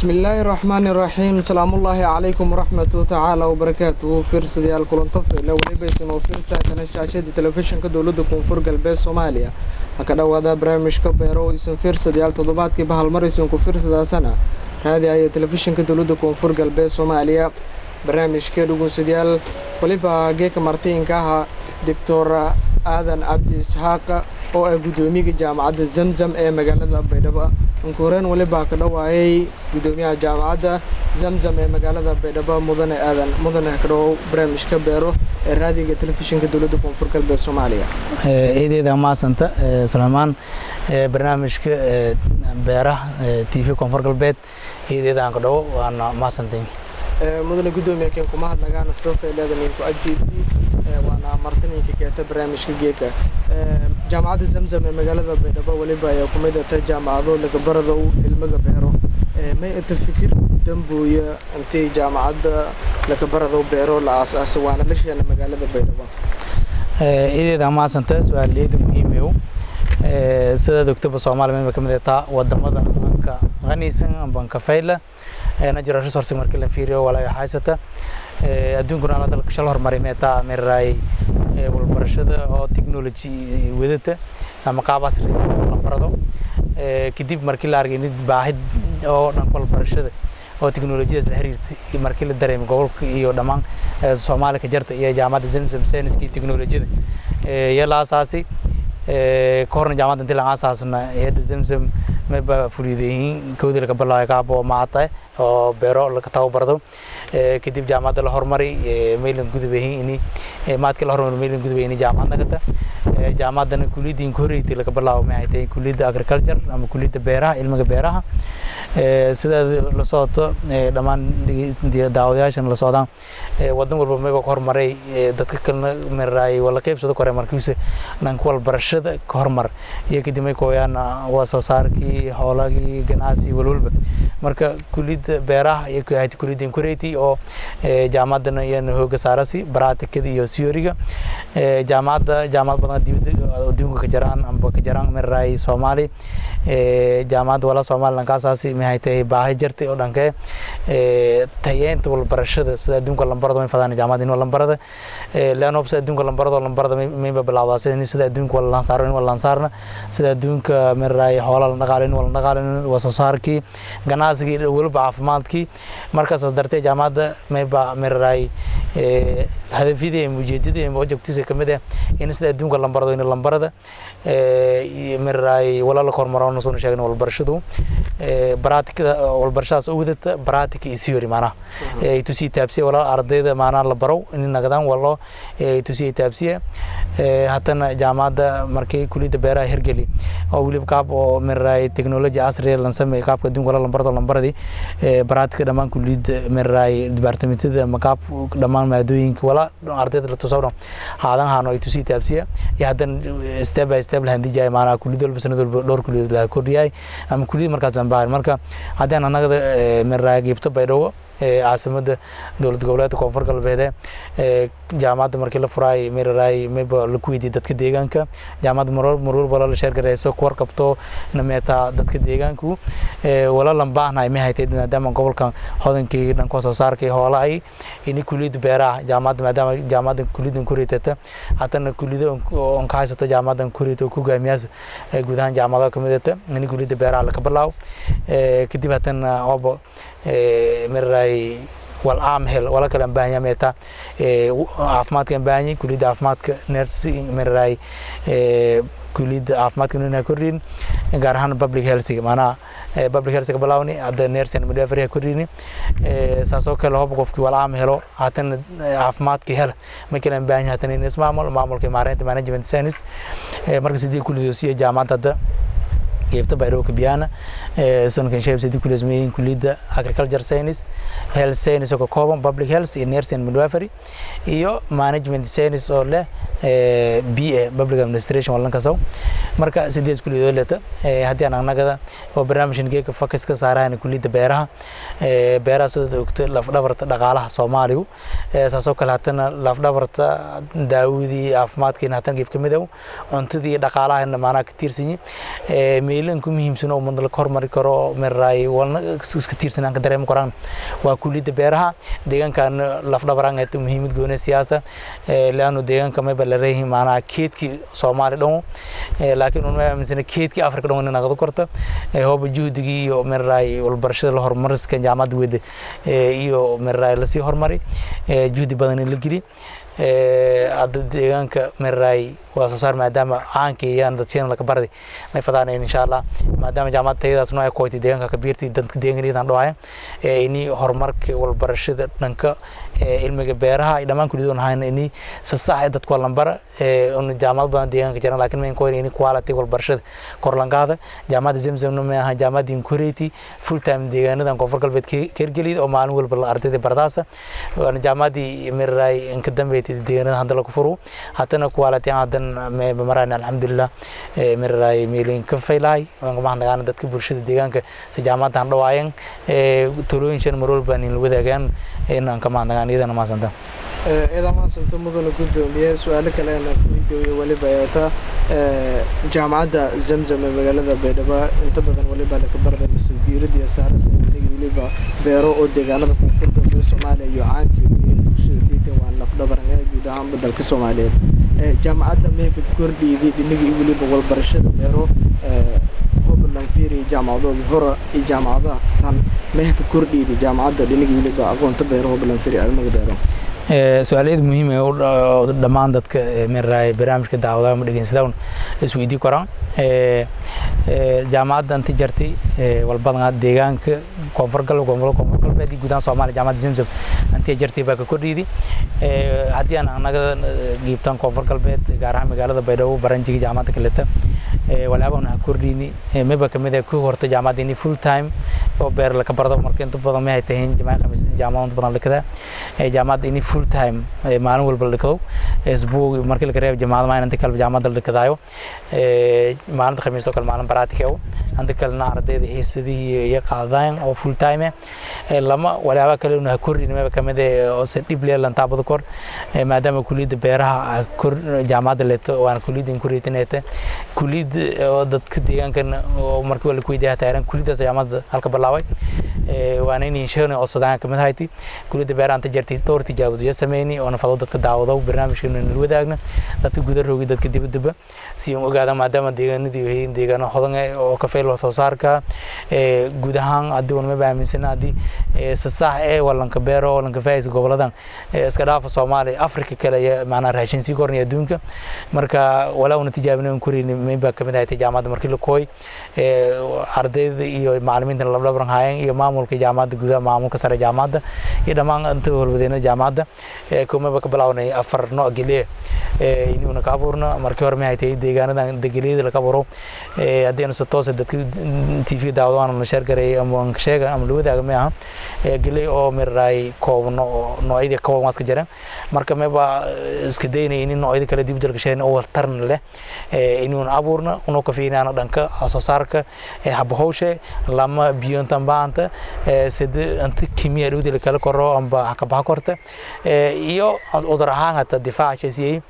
بسم الله الرحمن الرحيم السلام الله عليكم ورحمة تعالى وبركاته فرصة ديال كلنطف لو لبيتنا وفرصة تنشاشة تلفزيون كدولة كونفور قلبي سوماليا هكذا وهذا برامج كبيرو اسم فرصة ديال تضباط كي بهالمرس ينكو فرصة دا سنة هذه هي تلفزيون كدولة كونفور قلبي سوماليا برامج كدوغو سديال وليبا جيك مارتين كاها دكتور آذن عبد إسحاق oo ay gudoomiyaha jaamacadda Zamzam ee magaalada Baydhabo ankuureen waliba ka dhawaayay gudoomiyaha jaamacadda Zamzam ee magaalada Baydhabo mudane aadan mudane ka dhaw barnaamijka beero ee raadiga telefishinka dawladda koonfur galbeed Soomaaliya eedeeda maasanta Salmaan barnaamijka beeraha TV koonfur galbeed eedeeda aan ka dhaw waana maasantiin mudane gudoomiyaha keen kuma hadnagaan soo fayladan ku ajiibti وانا مرتني كيتا برنامج كيكا جامعة زمزم مقالة بيدبا وليبا يا كوميديا جامعة لك بردو المجا بيرو ما التفكير دنبويا انت جامعة لك بردو بيرو الأساس وانا ليش أنا مقالة بيدبا إذا ما سنت سؤال ليد مهم يو سيدا دكتور بسومال من كوميديا تا ودمدا كا غنيسن بنك فايلة نجرا ريسورس مركل فيريو ولا حاجة adduunkuna la dalka shal hormarimeeta meeray walbarashada oo technology wadata ama qaab casri la barado kadib markii la argay baahid oo dhan walbarashada oo technology la xiriirtay markii la dareemay gobolka iyo dhamaan Soomaaliya ka jirta iyo jaamacadda Zamzam Science Technology yala asaasi korna jaamacadda inta la asaasna ee Zamzam ma ba fulideeyeen koodil ka balaa ka boo maata oo beero la ka tababarado kadib jaamacadda la hormari meelan gudubeen ini maadka la hormari meelan gudubeen jaamacadda kata jaamacadana kulliyadda koreeyay la ka balaa ma ay tahay kulliyadda agriculture ama kulliyadda beeraha ilmiga beeraha sida la sooto dhamaan daawadayaashan la soodaan wadan walba ma ka hormaray dadka kalena meeray wala qaybsado kore markiisa dhanka walbarashada ka hormar iyo kadib ay kooyaan waa soo saarkii hawlagii ganacsi walwalba marka kulliyadda beeraha iyo kulliyadda koreeyay oo jaamacadana ayaan hooga saarasi baraatikada iyo theory-ga jaamacad badan adduunka ka jiraan amba ka jiraan meeray Soomaali jaamacad wala Soomaaliland ka asaasi ma ay tahay baahi jirtay oo dhanka tayeenta walbarashada sida adduunka lambarada ma fadaan jaamacad inuu lambarada laan obsa adduunka lambarada ma bilaawdaa sida adduunka wala lansaarna sida adduunka meeray hawla la dhaqaalin waa soo saarkii ganacsiga walba caafimaadkii markaas dartay jaamacadda ma ba meeray hadafidii mujeedadii objectives kamid ah in sida adduunka lambarada meeray wala la kormarano soo sheegay walbarashadu baraatikada walbarashadaas oo wadata baraatika iyo theory maana tusi taabsiye wala ardayda maana la baro in nagadaan walo tusi taabsiye hatana jaamacadda markay kulliyadda beeraha hirgeli oo waliba qaab oo meeray technology casri la sameeyay qaabka adduunka lambaradi baraatika dhamaan kulliyadda meeray departmentada ama qaab dhamaan maadooyinka wala ardayda la tusawro haadan haano tusi taabsiye iyo hadan step by step la handijay maana kulliyadda walba sanad walba dhowr kulliyad la kordhiyay ama kulliyad markaas lambaar marka hadaan anaga meeray geebta Baydhabo caasimada dawlad goboleedka koonfur galbeed jaamacadda markii la furay meeray meba la ku weydiiyay dadka deegaanka jaamacadda marwal wala la sheer gareyso ku warqabto nameeta dadka deegaanku wala lambaahna ma haytay maadaama gobolkan hodankii dhanka soo saarkay hoolay in kulliyadda beeraha jaamacadda kulliyadda koreeyta hatana kulliyadda on ka haysato jaamacadda koreeyta ku gaamiyas guud ahaan jaamacadda kamid ah in kulliyadda beeraha la ka bilaaw kadib hatana obo meeray wal aamhel wala kala baahanya meeta caafimaadka baahanya kulliyadda caafimaadka nursing meeray kulliyadda caafimaadka inay korin gaar ahaan public health maana public health ka bilaawni hadda nursing and midwifery korin saasoo kale hub qofkii wal aamhelo haatan caafimaadka hel ma kala baahanya haatan in maamulka maareynta management science marka sidii kulliyadda jaamacadda geebta Baydhabo ka biyana sanadkan shaqeysay kulliyadda agriculture science health science oo ka kooban public health iyo nursing and midwifery iyo management science oo leh BA public administration wala kasaw marka sideed kulliyado leeta hadii aan anagada oo barnaamijkan focus ka saarayna kulliyadda beeraha sida ogto laf dhabarta dhaqaalaha Soomaaliya saasoo kale hatana laf dhabarta daawadi caafimaadkiina hatan geeb kamid ah cuntadii dhaqaalaha maana ka tiirsan meelan ku muhiimsan oo ummadda la hormari karo meeray walna iska tiirsanaan ka dareemo karaan waa kulliyada beeraha deegaankan laf dhabaraan ay muhiimad gooni siyaasa laanu deegaanka ma balareeyay maana keedki Soomaali dhan laakiin uma aaminsan keedki Afrika dhan inay qado korto hoob juhdigii iyo meeray wal barashada la hormariska jaamacad weed iyo meeray la sii hormari juhdi badan in la geli deegaanka meeray waa soo saar maadaama aankiyaan dadkeen la ka barday ma fadaan insha Allah maadaama jaamacad tayadaas noo ay kooytay deegaanka ka biirtay dadka deegaanka dhawaayeen ini horumarka wal barashada dhanka ilmiga beeraha ay dhamaan kulidoon hayna ini sasax dadku lambar jaamacad badan deegaanka jiraan laakiin ma kooyay ini quality wal barashada kor langaada jaamacad Zamzam ma aha jaamacad Inkuriti full time deegaanadan koonfur galbeed keergelid oo maalin walba la ardayda bardaasa waa jaamacadii meeray in ka dambeeyay deegaanada hadda la ku furo hatana quality adan ما بمرنا الحمد لله مرة ميلين كفيلاي وما عندنا دتك برشة ديجان كسجامات عند واين تلوين شن مرول بني الوذا كان إن كمان عندنا إذا ما سنتا إذا ما سنتا مدن كنت ليه سؤالك لأن فيديو ولي بياتا جامعة زمزم مجالة بيدبا أنت بدن ولي بالك برا المسجد دي سارة سنتين ولي بيرو ديجان كونفرد بالسومالي يعاني شديد وان لفظ برنا جدام بدل كسومالي جامعة ما بتكردي دي نيجي يقولي بقول برشة بيرو هو بالنفيري جامعة ظهر الجامعة كان ما بتكردي دي جامعة دي نيجي يقولي بقول تبيرو هو بالنفيري على المقدار سؤالات مهمة oo dhamaan dadka meeray barnaamijka daawada ma dhageysadaan isweydii karaan jaamacadda inta jartay walbadana deegaanka koonfur galbeed gudaha Soomaaliya jaamacadda Zamzam inta jartay baa ka kordhiyay hadii aan anaga giibtan koonfur galbeed gaar ahaan magaalada Baydhabo baranjiga jaamacadda kaleta walaabana kordhini maba kamid ah ku horta jaamacadda in full time oo beer la ka barado markii inta badan ma ay tahay jaamacadda badan la kada jaamacadda in full time maalin walba la kado isbuuc markii la reeb jaamacadda ma inta kala jaamacadda la kadaayo maalinta khamiis oo kale maalin baraatiko anta kalena ardayda xiisadii iyo qaadaan oo full time lama walaaba kale inuu kordhin ma kamid ah oo si dib leh lan taabado kor maadaama kulliyada beeraha kor jaamacadda leeto waan kulliyada Inkuriti kulliyada dadka deegaankan oo markii wala ku weydiiyay taaran kulliyada jaamacadda halka bilaaway waana in sheegno oo sadaan kamid ahayti kulliyada beeraha anta jartay dhowr tijaabo sameeyay oo nafado dadka daawado barnaamijkan in wadaagna dadka gudaha roogay dadka dibadda si uu ogaado maadaama deegaanadii ay deegaano hodan oo ka fayl soo saarka gudahaan adoon ma baaminsan hadii sasax walanka beero walanka faayis goboladan iska dhaaf Soomaaliya Afrika kale maana raashin si kornay adduunka marka wala una tijaabinaan kurin ma kamid ah jaamacadda markii la kooy ardayda iyo macallimiinta la dhabaran hayeen iyo maamulka jaamacadda gudaha maamulka sare jaamacadda iyo dhamaan inta walbadeena jaamacadda kuma ka bilawnay afar nooc galiye inuu ka abuurno markii hore ma ay tahay deegaanadan degaleeda la ka baro hadii aan soo toos dadka TV daawada aan share garay ama sheega ama loo wadaaga ma aha galiye oo meeray koobno noocyada kooban waska jira marka ma ba iska deynay in noocyada kala dib dalka sheen oo tarn leh inuu abuurno una ka fiinana dhanka soo saarka habahowshe lama biyoon tambaanta sida anta kimiyada dhawdii kala koro amba ka baa korta iyo udar ahaan hata difaaciisii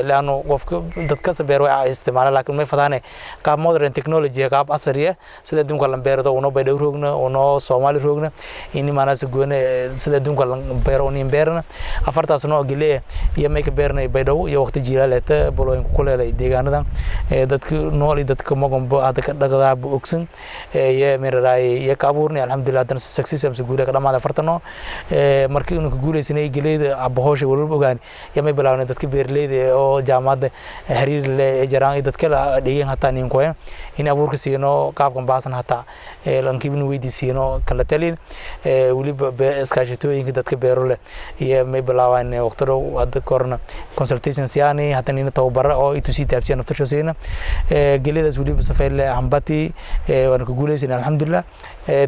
laano qofka dadka sabeero ay isticmaala laakiin ma fadane qaab modern technology qaab asriya sida dunka la beerado una Baydhabo roogna una Soomaali roogna in maanaas goone sida dunka la beero in beerna afartaas noo galiye iyo ma ka beernay Baydhabo iyo waqti jiilaaleta bolooyin ku leelay deegaanadan dadka nool iyo dadka magombo hada ka dhaqdaa ogsan iyo meeray iyo ka abuurnay alxamdulillah dan success am guulay ka dhamaada fartano markii uu ku guuleysanay galeeda abahoosh walba ogaan yama bilaawna dadka beerleyda oo jaamacadda xiriir leh jaraan dadka la dhigeen hataa nin kooyan in abuurka siino qaabkan baasan hataa lankibin weydiisino kala talin waliba iskaashatooyinka dadka beero leh iyo ma bilaawaan waqti dhow hadda korna consultation siyaani hataa nin tababar oo itusi taabsiyan naftarshoosina galeedaas waliba safeyle hambati waan ku guuleysanay alxamdulillah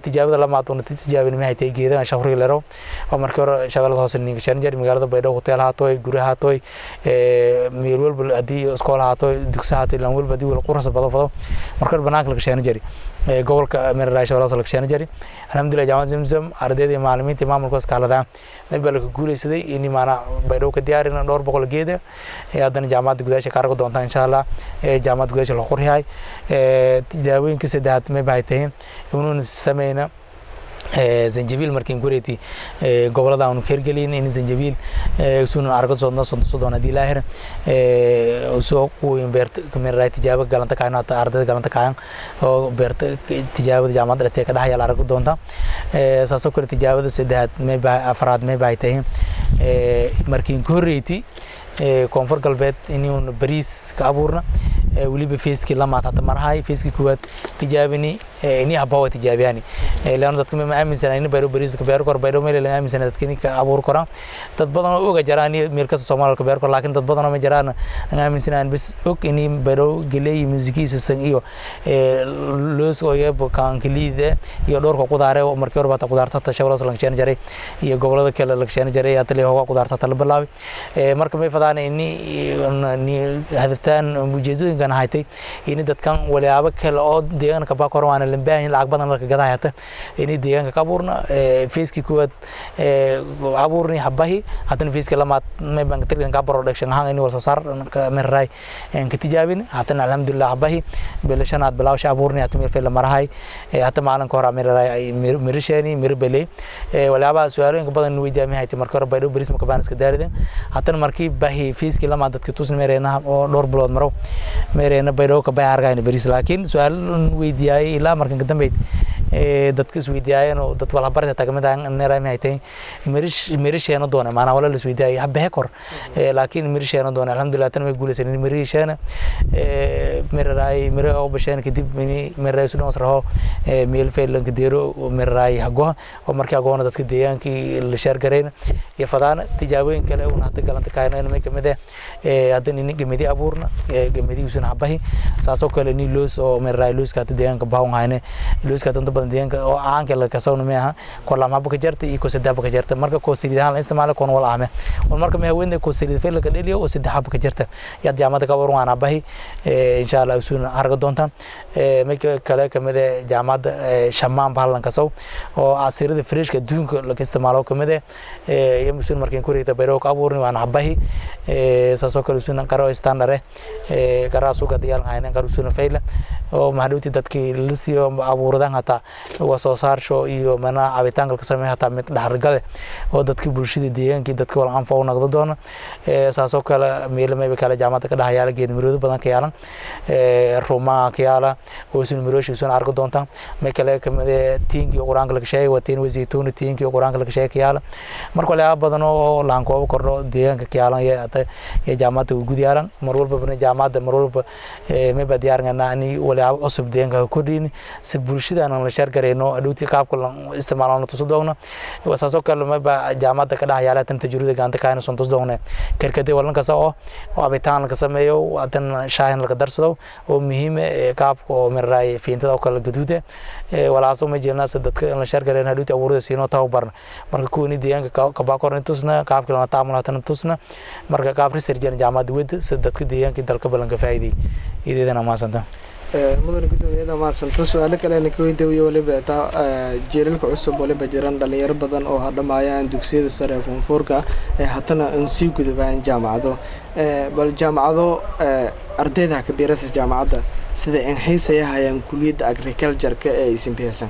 tijaabada lama adoon tijaabin ma haytay geedan shahriga lero oo markii hore shabeelada hoose ninka shan jeer magaalada Baydhabo hotel haato ay guri haato haatoy meel walba hadii iskool haatoy dugsi haatoy lan walba hadii wal qurxas bado marka banaanka laga shaqeyn jiray gobolka Meeraay Shabeellaha laga shaqeyn jiray alxamdulillah jaamacad Zamzam ardayda macallimiinta maamulka iskaalada may balka guuleysaday in maana bayrow ka diyaarina dhowr boqol geeda haddana jaamacadda gudaasha ka argo doonta insha Allah jaamacadda gudaasha la qoryahay tijaabooyinka saddexaad may baayteen inuu sameeyna zanjabil markiin gureeti gobolada aanu kergelin in zanjabil sunu argo soodona di laahir soo ku invert Meeraay tijaabo galanta kaana ardayda galanta kaan oo beerta tijaabada jaamacadda ka dhaxayal argo doonta saasoo kale tijaabada saddexaad may afraad may baayteen markiin gureeti koonfur galbeed inuu bariis ka abuurna waliba feeski lama taata marhay feeski kuwaad tijaabini ini abawa tijaabiyani laana dadka ma aaminsan in bayro bariis ka beer kor bayro meel la aaminsan dadkini ka abuur kora dad badan oo oga jaraan meel ka Soomaaliya ka beer kor laakiin dad badan ma jaraan aaminsan bis og ini bayro galay musikiisa san iyo loos oo yaba kan kaliide iyo dhowr qudaare oo markii hore baad qudaarta tashawalas la qeyn jaray iyo gobolada kale la qeyn jaray atlee hooga qudaarta tal bilaabay marka may fadaan ini hadaftaan mujeedooyinka haytay in dadkan walaaba kale oo deegaanka ba koraan lambaahin lacag badan la gadayata in deegaanka ka abuurna feeski kuwad abuurni habahi hadan feeski lama may bank ka production ahaan in wal soo saar ka Meeraay ka tijaabin hadan alxamdulillah habahi bilashanaad bilawsha abuurni hadan meel feel marahay hadan maalan ka hor Meeraay mirishani mirbele walaaba su'aalooyin badan weydiimay haytay marka hore bayro bariis ma ka baan iska daarideen hadan markii bahi feeski lama dadka tusin Meerayna oo dhowr bilood maro Meerayna bayro ka bay argayna bariis laakiin su'aal weydiiyay ilaa markan ka dambeeyay dadka isweydiiyeen oo dad wala barta tagamada Meeraay ma haytay mirishana doona maana wala la isweydiiyay habbe kor laakiin mirishana doona alxamdulillah tan way guulaysan mirishana Meeraay oo bashana kadib Meeraay soo nasraho meel faylan ka deero Meeraay hago oo markii agoona dadka deegaankii la shar gareyn iyo fadaan tijaabooyin kale oo hadda galanta kaayna ma kamid hadan in gamadi abuurna gamadi usan habahi saasoo kale ni loos oo Meeraay loos ka deegaanka baawn hayne loos ka tan badan deegaanka oo aan kala ka soo meeha kolama ba ka jartay iyo ko sadaba ka jartay marka ko siliidahan la isticmaalo koon wala aame wal marka ma haweenay ko siliid fayl ka dhaliyo oo sadaba ka jartay ya jaamacada ka warwaan abahi insha Allah usun arga doonta ma kale kamid jaamacada shamaan baalan ka soo oo asirada freshka duunka la isticmaalo kamid iyo musun markii ku reeyta bayro ka abuurni waan abahi saasoo kale usun qaro standard qaraasu ka diyaal hayna qaruusuna fayla oo mahduuti dadkii la siiyo abuuradan hata soo saarsho iyo mana cabitaan ka sameeyo hata mid dhaxargal oo dadkii bulshada deegaanka dadka wal anfaa u noqdo doona saasoo kale meelmay kala jaamacada ka dhaxayala geed miroodo badan ka yaalan Roma ka yaala oo sun mirooshi sun arko doonta ma kale kamid tiinki quraanka laga sheegay wateen wasiituuna tiinki quraanka laga sheegay yaala marka la badan oo laan koob kordho deegaanka ka yaalan ya jaamacada u gudiyaaran mar walba jaamacada mar walba ma badiyarna ani wala cusub deegaanka ku dhiin si bulshada aan la shar gareeno aduuti qaabka la isticmaalano tuso doona wasaasoo kale ma ba jaamacada ka dhaxayala tan tajruuda ganta kaana soo tuso doona karkade walan ka soo abitaan ka sameeyo wadan shaahin la darsado oo muhiim qaabka oo Meeraay fiintada oo kala gaduuda walaaso ma jeelna dadka la shar gareeno aduuti abuurada siino tababar marka ku in deegaanka ka ba koran tusna qaabka la taamulatan tusna marka qaab research jaamacada wada dadka deegaanka dalka balan ka faa'iiday ideedana ma santa mudane gudoomiyada maasanto su'aalo kale aan ka weydiiyo waliba taa jeelalka cusub waliba jiraan dhalinyaro badan oo hadhamayaan dugsiyada sare ee foomfoorka hatana aan sii gudubaan jaamacado bal jaamacado ardayda ka biiraysa jaamacada sida in xiisayahan kulliyadda agriculture-ka ee isinbiyaysan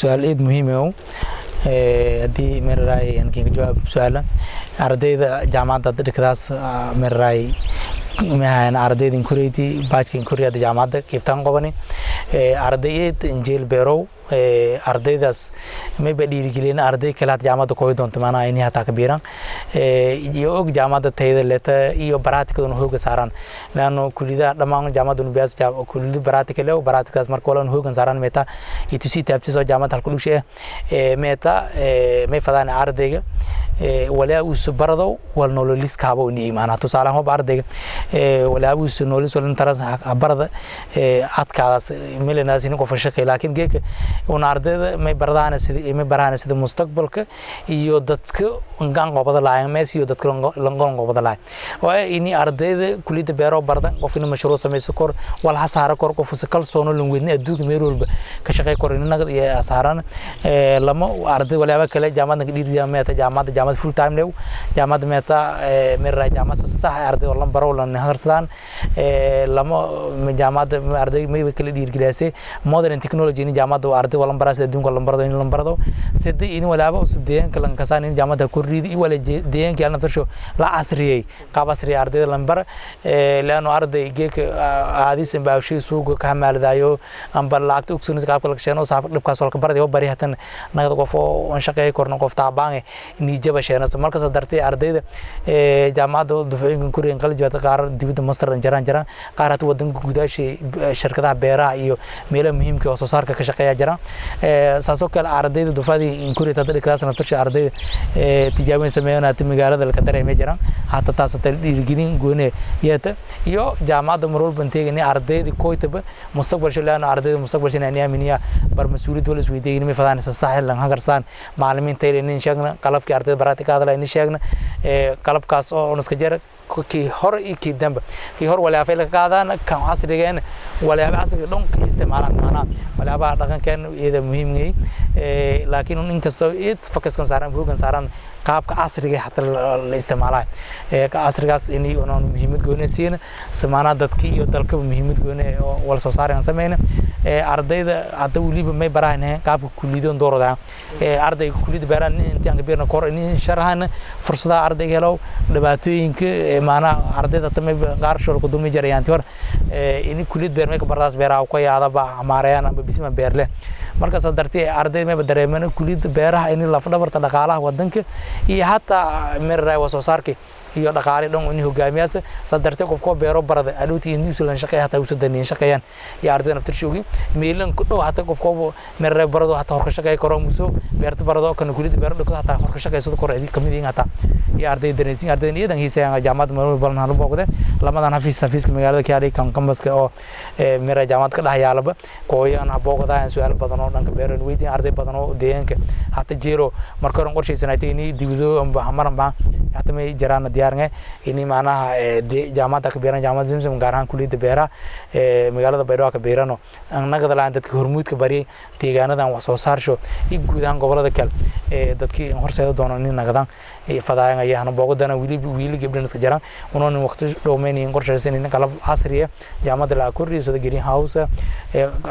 su'aal aad muhiim ah hadii Meeraay aan ka jawaab su'aala ardayda jaamacada dhigtaas Meeraay ما أنا أردت إن كوريتي باج كإن كوريا دجامات كيفتان قبني أردت إنجيل بيرو أردت داس ما بدي رجلين أردت كلات جامات كوي دون تمانا إني هتا كبيران يوك جامات تهيد لتا يو برات كدون هو كساران لأنه كل ده لما جامات دون بياس جام كل ده برات كله برات كاس مركولان هو كساران ميتا يتوسي تابتي سو جامات هالكلوش ميتا ما فدان أردت ولا وسبردو والنوليس كابو إني إيمان هتو سالهم هو بردت ولا أبوس نوليس ولا نترز برد عاد كذا ميل الناس هنا كفرشة لكن جيك una ardayda may baraan sida mustaqbalka iyo dadka gaan qobada laayeen mees iyo dadka langoon qobada laayeen oo ini ardayda kuliyada beero bardan qof inuu mashruuc sameeyo kor wal hasaara kor qof si kalsoono lan weydna adduunka meel walba ka shaqeey kor inuu nagad iyo asaaran lama arday walaaba kale jaamacada dhiriya meeta jaamacada full time lew jaamacada meeta meera jaamacada sax arday oo lan baro lan harsadaan lama jaamacada arday may kala dhiirgalaysay modern technology in jaamacada arday wala baraas adduunka lan barado in lan barado sidii in walaaba usub deegaanka lan kasaan in jaamacada ku riidi wala deegaanka aan tarsho la asriyay qaab asri arday lan bar laano arday geeka aadis in baawshi suuqa ka maaldayo amba laagta ogsunis qaabka la sheeno saaf dhibkaas wala ka baraday bari hatan nagada qof oo shaqeey korno qof taabaan ni jaba sheena markaas dartay ardayda jaamacada dufaygan kureen qalajada qaar dibadda master jaraan qaar hata wadanka gudaashay shirkadaha beeraha iyo meelaha muhiimka oo soo saarka ka shaqeeya jiraan saasoo kale ardayda dufadii in kuriyada dadkaas naftarsha ardayda tijaabooyin sameeyana magaalada la ka dareemay jiraan hata taas dhiirgelin goone yeeta iyo jaamacada marwal banteegani ardayda kooytaba mustaqbal shalaana ardayda mustaqbal shana yaaminiya bar mas'uuliyad wala isweydiin ma fadaan saxil lan hagarsan macallimiinta in sheegna qalabkii ardayda baraatika hadala in sheegna qalabkaas oo iska jira ki hor iki damba ki hor wala afay la qaadaan kan casrigan wala casriga dhanka isticmaalaan maana wala ba dhaqankan iyada muhiim yahay laakiin in kasto focus kan saaran buugan saaran qaabka casriga hatta la isticmaalay ka casrigaas inay oo muhiimad goonaysiin samaana dadkii iyo dalka muhiimad goonay oo wala soo saaran sameeyna ardayda hadda waliba may baraanay qaabka kulidoon doorada ardayga kulida beeran intii aan beerna kor in sharahan fursadaha ardayga helo dhibaatooyinka maana ardayda tamay qaar shaqo dulmi jarayaan tii hor in kulid beer may ka bardaas beeraha ku yaada ba amaarayaan amba bisma beerle markaas dartii arday may dareemaan kulid beeraha in la fadhabarta dhaqaalaha wadanka iyo hatta meeray soo saarkii iyo dhaqaale dhan in hogaamiyaas sadartay qofka beero barada aluuti in New shaqeey hatta uu sadaneen shaqeeyaan iyo arday naftirshoogi meelan ku dhow hatta qofka meeray barado hatta hor ka shaqeey karo muso beerta barado kan kulid beero dhaqo hatta hor ka shaqeeyso kor ay kamid yihiin hatta iyo arday dareensiin arday iyadan hiisayaan jaamacad marwal balan hal boqde lamadan xafiiska magaalada Kiari kan kambaska oo meeray jaamacad ka dhaxyaalaba kooyaan boqdaan su'aal badan oo dhanka beeran weydiin arday badan oo deegaanka hatta jeero marka hore qorshaysanaytay in dibido amba hamaran hatta may jaraan diyaarnay ini maanaha jaamacada ka beeran jaamacada Zamzam gaar ahaan kuliyada beeraha magaalada Baydhabo ka beerano annaga laan dadka hormuudka bari deegaanadan wax soo saarsho iyo guud ahaan gobolada kale dadkii horseeda doonaan in nagadan fadaayan ayaan booqdana wili gabdhan iska jaraan unoon waqti dhoomeyn qorshaysan in qalab casri ah jaamacada la kordhiso green house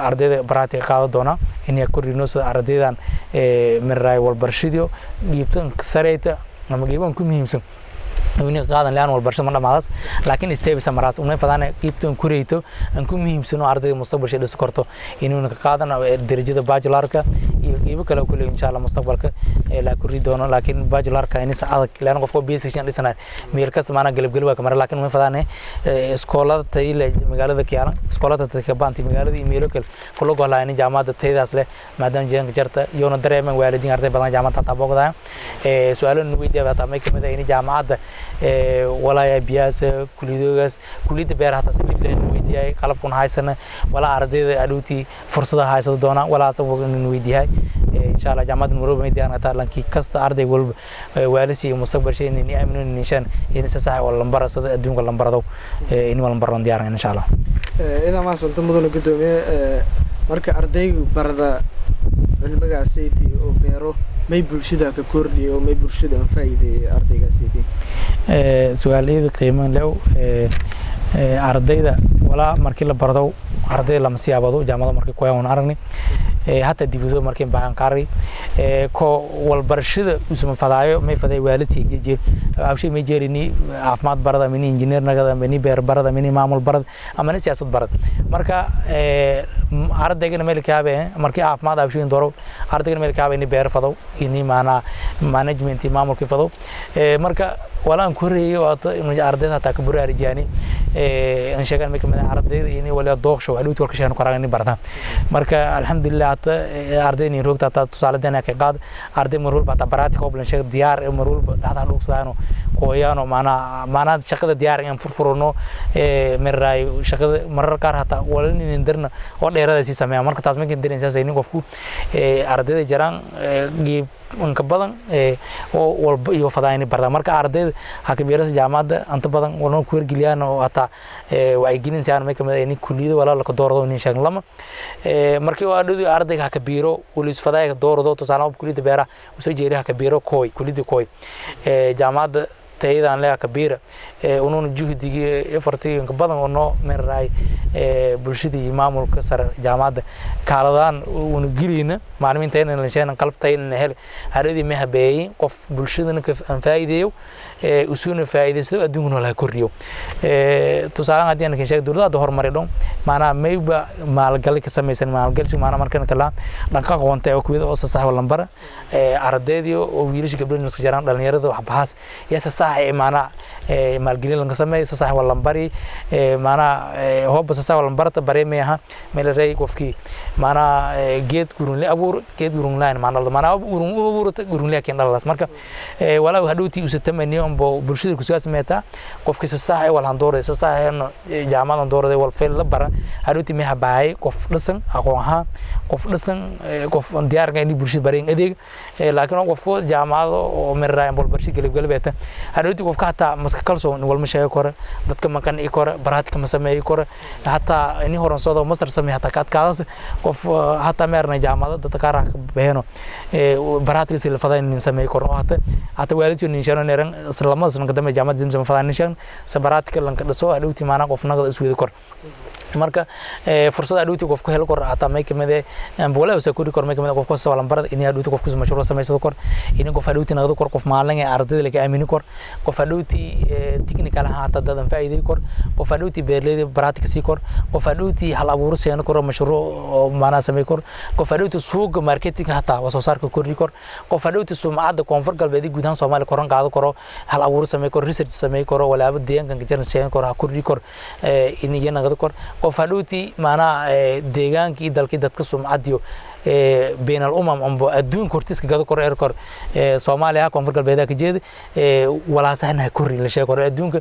ardayda baraatika qaado doona in ay kordhino sida ardaydan meeray walbarshidio dhiibtan sareeyta ama geeban ku muhiimsan وني قاعدين لأن والبرشة مرة معاص لكن استيبس مراس وني فدانا كيبتون كوريتو أنكم مهم سنو عرضي مستقبل شيء لسكرتو إنه قاعدين درجة باجلارك يبقى لو كل إن شاء الله مستقبلك لا كوريدونه لكن باجلارك إني سعادك لأن قفوا بيسكشن لسنا ميركس معنا قلب كمرة لكن وني فدانا سكولة تيل مقالة ذكيانة سكولة تتكبان تي مقالة إيميلو كله قالوا إني جامعة تيل أصله مادام جين كجرت يوم دري من والدين عرضي بدنا جامعة تتابعوا ده سؤال نويديا بتعمل كم ده إني جامعة ولا بياس كلية بيرها تسميلين ويديا كلامكم هاي سنة ولا أرضي أدوتي فرصة هاي سودونا ولا أسوق إنه ويديا إن شاء الله جامعة المروب ميديا أنا تعلم كي كست أرضي وال والسي مستقبل شيء إني أمين النشان إن سساح ولا لمبارة صد الدنيا ولا لمبارة إني ولا لمبارة ديارنا إن شاء الله إذا ما صرت مدن قدومي مركز أرضي بردا المجال سيدي أو بيرو ما يبرشده ككردي أو ما يبرشده فايدة أرضي سيدي سؤالي قيمة لو أرضي ولا مركز لبردو أرضي لما سيابدو جامعة مركز كويه ونارني حتى ديبدو مركز بانكاري كو والبرشده اسمه فدايو ما فداي والدتي يجير أو شيء ما يجير إني عفمات بردا مني إنجنير نقدر مني بير بردا مني معمول برد أما نسي سياسة برد مركز أرضي كنا ملك هذا مركز عفمات أو شيء ندورو أرضي كنا ملك هذا إني بير فدو إني معنا مانجمنت معمول كفدو مركز ولا أنكوري وإنه أرضي تكبر أرجاني إن شاء الله مكمل أرضي إني ولا ضوء شو ألوت وركشان قراني بردا مركز الحمد لله أرضي نيروك تاتا تصالدنا كقاد أرضي مرول بتبرات قبل نشاط ديار مرول هذا لوك سانو kooyano maana shaqada diyaar in furfurno meeray shaqada marar qaar hata walin indirna oo dheerada si sameeya marka taas ma keenin saasaynin qofku ardayda jaraan geeb inka badan oo walba iyo fadaayni barda marka ardayda hakabiirada jaamacada anta badan wano ku wargeliyaan oo hata way gelin saan ma kamid in kulliyada wala la doorado in sheeg lama markii oo ardayga hakabiiro waliis fadaayga doorado tusaale kulliyada beera soo jeeray hakabiiro kooy kulliyada kooy jaamacada تيدان لها كبيرة ونون جهدي إفرتي كبدن ونو من رأي بلشدي إمام الكسر جامعة كاردان ونجرينا معلمين تين اللي قلب تين هل هردي مه بيي قف بلشدنا كف فايدة وسون فايدة سلو أدون ولا كوريو تسارع عادي أنا كنشاك دولة دهور مريضون معنا ما يبقى مع الجل كسميسن مع الجل شو معنا مركنا كلا نكا قوانته أو كذا أساس صح ولا مبارا أرديو ويريش قبل نسخ جرام دلني يرد وحباس يساس معنا مالجيل لنك سمي سصح ولا مباري معنا هو بس سصح ولا مبارة بري ميها ميل رأي كوفكي معنا جيت قرون لي أبور جيت قرون لاين معنا معنا أبور قرون لي كنا الله سمرك ولا هدوتي وستمني يوم برشيد كسوات ميتا كوفكي سصح ولا هندور سصح إنه جامعة هندور ده والفيل لبرا هدوتي ميها باي كوف لسن أقوها كوف لسن كوف ديار كأني برشيد برين أديك لكن كوف جامعة ومن رأي بول برشيد قلب بيته هدوتي كوف كهتا مسك كلسون والمشاية كورة دتك مكان إيكورة برات كمسمى إيكورة حتى إني هورن صودا مصر سمي حتى كات كاس كوف حتى ميرنا جامعة دتكارا بهنو برات كسي الفضاء نسمى إيكورة حتى ويلتي نيشانو نيرن سلامة سن قدام جامعة زمزم فضاء نيشان سبرات كلن كدسو هدوتي معنا كوف نقد أسوي كور marka fursada aduuti qofku helo kor hata may kamid boole oo security kor may kamid qofku soo lambarada in aduuti qofku mashruuc sameeyay kor in qof aduuti naqdo kor qof maalin ay ardayda laga aamini kor qof aduuti technical hata dadan faa'iiday kor qof aduuti beerleyda practice si kor qof aduuti hal abuur seen kor mashruuc maana sameey kor qof aduuti suuq marketing hata wasoo saarka kor qof aduuti sumcada koonfur galbeed gudahan Soomaali koran qaado kor hal abuur sameey kor research sameey kor walaaba deegaanka jiran seen kor kor in yana naqdo kor qof aduuti maana deegaankii dalkii dadka sumcadiyo بين الأمم أم بدون كورتيس كذا كور إيركور سوماليا كونفور كالبيدا كجيد ولا سهنا كوري لشيء كور بدون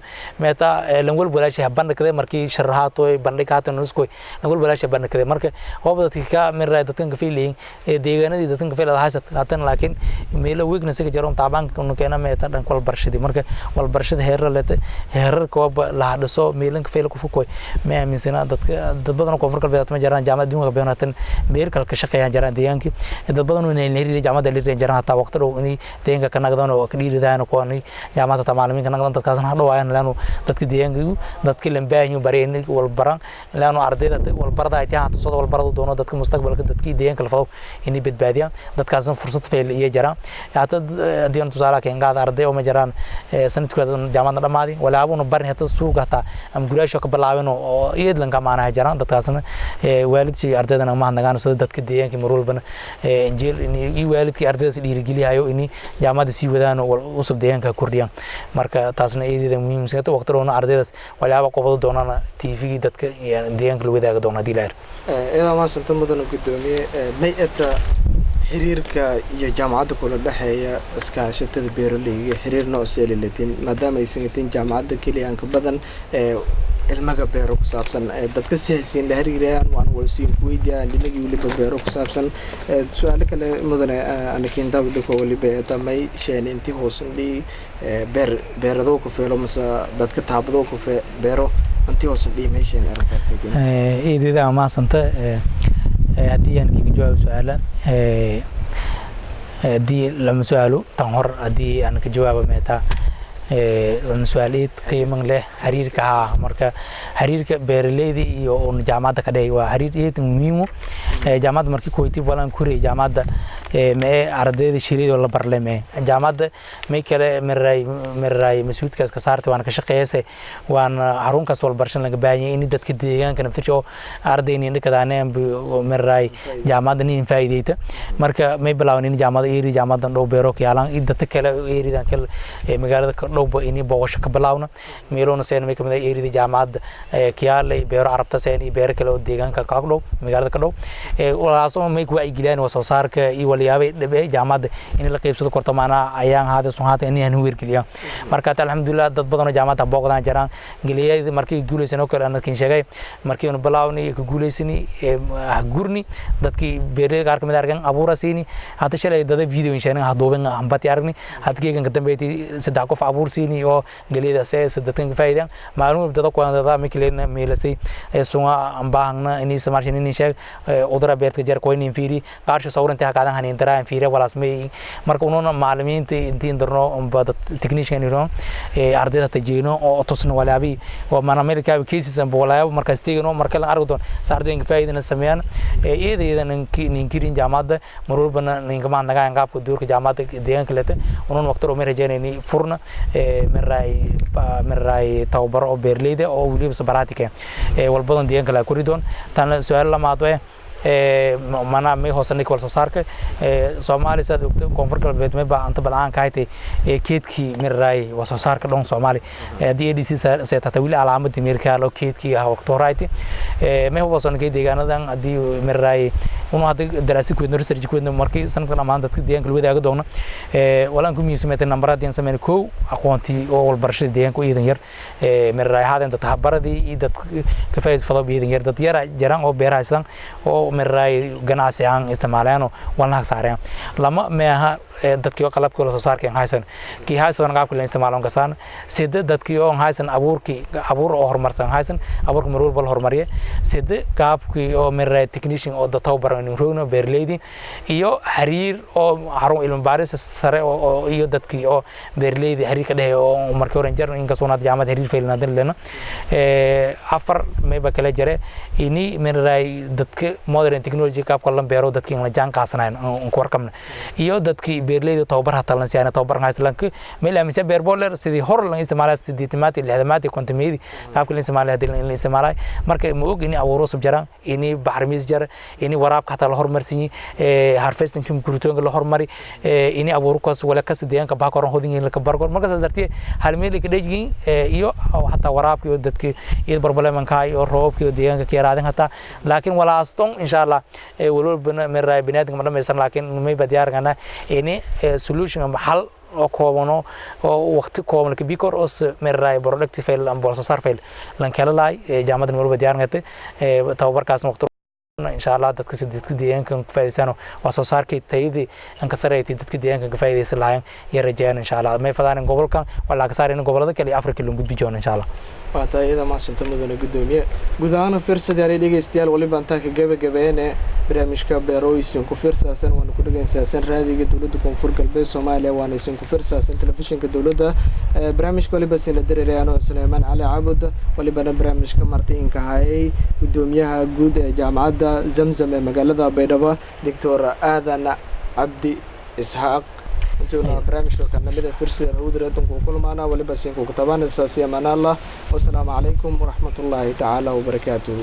متى لنقول بلا شيء بند كذا مركي شرحاتو بند كاتو نسكوي نقول بلا شيء بند كذا مركي هو بدك كا من رأي دتن كفيلين ديجانا دي دتن كفيل هذا حاسة لكن لكن ميلا ويك نسيك جرام طبعا كنا كنا متى نقول برشدي مركي والبرشد هير لته هير كوب لحدثه ميلن كفيل كفوكوي ما من سنة دت بدنا كونفور كالبيدا تما جران جامعة دون كبيراتن مير كالكشكيان جران ديانكي dad badan oo neeri jaamada liir jaraan hata waqti dhow inay deegaanka ka naqdaan oo kaliiridaan oo qooni jaamada tamaalimin ka naqdaan dadkaas ha dhawaayaan laano dadka deegaanka dadka lambaayeen bareen wal baran laano ardayda wal barada ay tahay soo wal barado doono dadka mustaqbalka dadkii deegaanka la fado inay badbaadiyaan dadkaas fursad fayl iyo jaraan hata diin tusaale ka ingaad arday oo ma jaraan sanadkooda jaamada dhamaadi wala abuna barni hata suuqa hata am guraasho ka bilaabeen oo iyadlan ka maanahay jaraan dadkaasna waalidkii ardaydana ma nagaan sida dadka deegaanka marul bana injil in waalidkii ardayda si dhiirigeliyayo in jaamada si wadaan oo usub deegaanka kordhiyaan marka taasna eedida muhiimsan ah waqti roona ardaydaas walaaba qobado doonana TV dadka deegaanka la wadaaga doona diilaar iyada ma santan mudan gudoomiye may'ata xiriirka iyo jaamacadda kula dhaxeeya iskaashatada beeraleyda xiriirna oo seelilatin maadaama ay sangatiin jaamacadda kaliya ka badan ilmaga beero ku saabsan dadka siyaasiyiin la xiriirayaan waan waysiin ku weydiiyaan dhinaga waliba beero ku saabsan su'aalo kale mudane anakiin dawladda ko waliba tamay sheen intii hoosan dhii beerado ku feelo masa dadka taabado ku beero intii hoosan dhii meesheen arrintaas eedida ma santa haddii aan kiga jawaab su'aala haddii lama su'aalo tan hor haddii aan ka jawaabo meeta سؤاليت قيمة له حرير كها مركا حرير كبيرلي دي يو جامعة كده هو حرير إيه تميمو جامعة مركي كويتي ولا كوري جامعة ما أردي الشريد ولا برلمة جامعة ما كده مرراي مسؤول كسارت وأنا كشقيسة وأنا هارون كسول برشلونة لك بعدين إني دت كده كان فتشوا أردي إني كده أنا مرراي جامعة إني فايدته مركا ما بلاون إني جامعة إيري جامعة لو بيروك يالان إذا تكلا إيري ده كل مقالة لو إني بوش كبلاونا ميلون سين ميك من إيري جامعة كيال بيرو عربتا سين بير كلو ديجان كاكلو مقالة كلو ولا أصلا ميك وعي جلان وصوصار كإيوال walyaabay dhabe jaamada in la qaybsado korto maana ayaan haada soo haata inay hanu weerkiliya marka alxamdulillah dad badan oo jaamada booqdaan jiraan galiyada markii guulaysan oo kale aan sheegay markii uu bilaawni ku guulaysani gurni dadkii beerey qaar kamid argan abuurasiini hada shalay dad video in sheegay hadooban ambati aragni hadkeegan ka dambeeyay saddex qof abuursiini oo galiyada dadkan faa'iidaan maalmo dad ku dad mikleen meelasay sunga ambaahna inay samarshin inay sheeg udara beerta jar ko inay fiiri qaarsho sawiranta ha qaadan hanin daraan fiiri walaasmay marka uuna macallimiinta intiin darno bad technician iro ardayda tajino oo tusna walaabi oo mana America cases aan boolayo markaas teegano marka la arko saardeen faa'iidana sameeyaan eedeedan ninkirin jaamada marulbana ninkama naga qaabka duurka jaamada deegaanka leta uuna waqti oo meerajeynay furna meray tababar oo beerleyda oo waliba sabaratika walbadan deegaanka la koridoon tan su'aal la maadwe mana may hoosan kala soo saarka Soomaali sad koonfur galbeed may baa anta badan ka haytay keedkii miray waa soo saarka dhan Soomaali DADC seeta wili calaamadii mirka loo keedkii ah waqti horayti may hoosan ka deegaanadan adii miray unu hada daraasad ku research ku markii sanadkan amaan dadka deegaanka wadaaga doona walaan ku miismeetay nambarada sameeyay koow aqoontii oo walbarashada deegaanka iidan yar miray hadan dad habaradii dad ka faa'iido fado iidan yar dad yar jaraan oo beeraysan oo miray ganacsi aan isticmaalayno walna saareen lama meeha dadkii qalabka la soo saarkeen haysan ki haysan qaabka la isticmaalan kasaan sida dadkii oo haysan abuur oo horumarsan haysan abuurka marwal bal horumariye sida qaabkii oo miray technician oo dad tababaran inuu roogno beerleydi iyo xiriir oo xarun ilmo baaris sare oo iyo dadkii oo beerleydi xiriir ka dhahay oo markii hore jar in ka soo naad jaamad xiriir feelnaadan leena afar meeba kala jare ini miray dadka modern technology qaabka la beero dadkii la jaan qaasanayn oo ku warqabna iyo dadkii beerleyda tababar hatalan si aan tababar haysanka meel amisa beer bowler sidii hor la isticmaalay sidii timaati lixdamaati kontamidi qaabka la isticmaalay hadii la isticmaalay marka ma og in abuuro sub jaraan in bacrimis jar in waraabka hata la hormarsiin harvesting kim kurtoonga la hormari in abuuro kaas wala ka sideeyanka baa koran hodin la ka bargo marka sadartii hal meel ka dhajin iyo hata waraabka dadkii iyo barbalmanka iyo roobka deegaanka ka yaraadin hata laakiin wala aston insha Allah walba miray binaadka ma dhamaysan laakiin may badiyargana in solution ama hal oo koobano oo waqti kooban ka bikor os miray productive fail am bolso sar fail lan kala lay jaamadan walba diyarnate tababarkaas waqti insha Allah dadka sidii deegaanka ka faa'iideysano waa soo saarkii tayadii an ka sareeyay dadka deegaanka ka faa'iideysan lahayn iyo rajaan insha Allah may fadaan gobolkan wala ka saareen gobolada kale Afrika lagu gudbi joono insha Allah faataayada ma santa mudane gudoomiye gudaana firsad yaray dhageystayaal waliba inta ka gabagabeeyeen barnaamijka beerooyinka ku firsaasan waan ku dhageysan raadiga dawladda koonfur galbeed Soomaaliya waan isin ku firsaasan telefishinka dawladda barnaamijka waliba sina dareerayaan Suleymaan Cali Cabud waliba barnaamijka martiinka hayay gudoomiyaha guud ee jaamacadda Zamzam ee magaalada Baydhabo Dr. Aadan Cabdi Isxaaq inta barnaamijka kanamida firsad hawdreedan ku kulmaana waliba siin ku tabanaysa si amaan Allah والسلام عليكم ورحمة الله تعالى وبركاته.